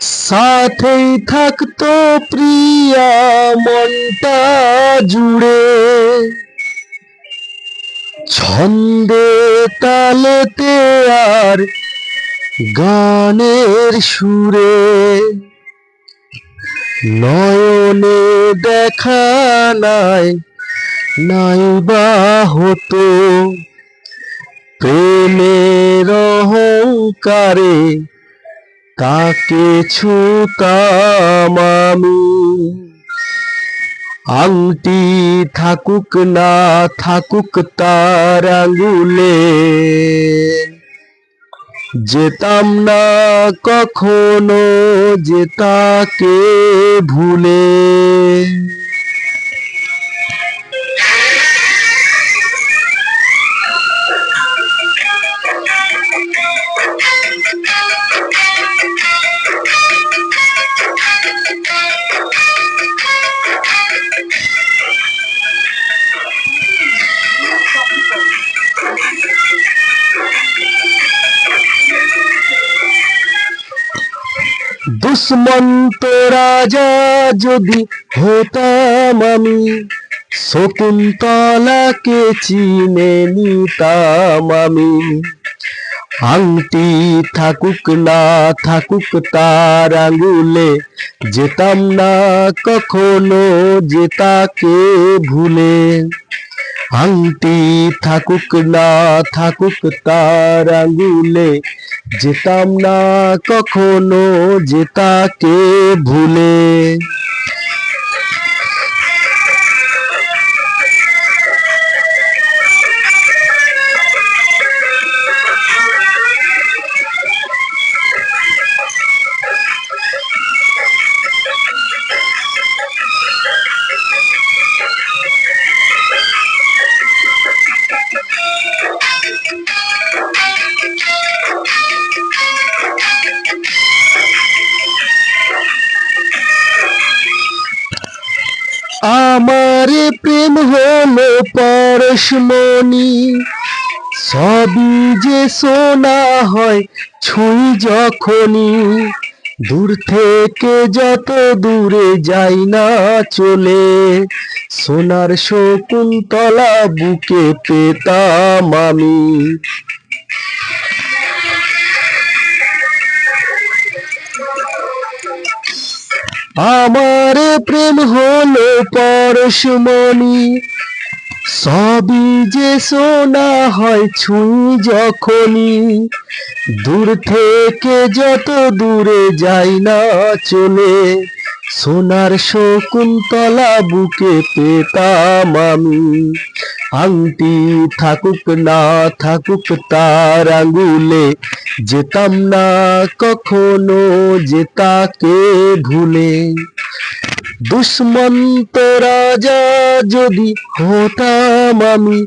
সাথেই থাকতো প্রিয়া মনটা জুড়ে, ছন্দে তালেতে আর গানের সুরে, নয়নে দেখা নাই নাইবা হতো, প্রেমের অহংকারে তাকে ছুতাম আমি। আংটি থাকুক না থাকুক তার আঙ্গুলে, যেতাম না কখনো যে তাকে ভুলে। দুষ্মন্ত রাজা যদি হতাম আমি, শকুন্তলাকে চিনে নিতাম আমি। আংটি থাকুক না থাকুক তার আঙ্গুলে, যেতাম না কখনো যে তাকে ভুলে। আংটি থাকুক না থাকুক তার আঙ্গুলে, যেতাম না কখনো যে তাকে ভুলে। আমার প্রেম হলো পরশমণি, সবই যে সোনা হয় ছুঁই যখনই। দূর থেকে যত দূরে যাই না চলে, সোনার শকুন্তলা বুকে পেতাম আমি। আমার প্রেম হলো পরশমণি, সবই যে সোনা হয় ছুঁই যখনই। দূর থেকে যত দূরে যাই না চলে, সোনার শকুন্তলা বুকে পেতাম আমি। আংটি থাকুক না থাকুক তার আঙ্গুলে, যেতাম না কখনো যে তাকে ভুলে। দুষ্মন্ত রাজা যদি হতাম আমি,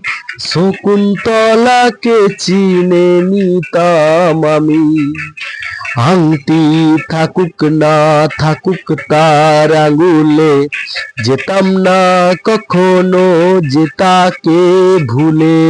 শকুন্তলাকে চিনে নিতাম আমি। আংটি থাকুক না থাকুক তার আঙ্গুলে, যেতাম না কখনো যে তাকে ভুলে।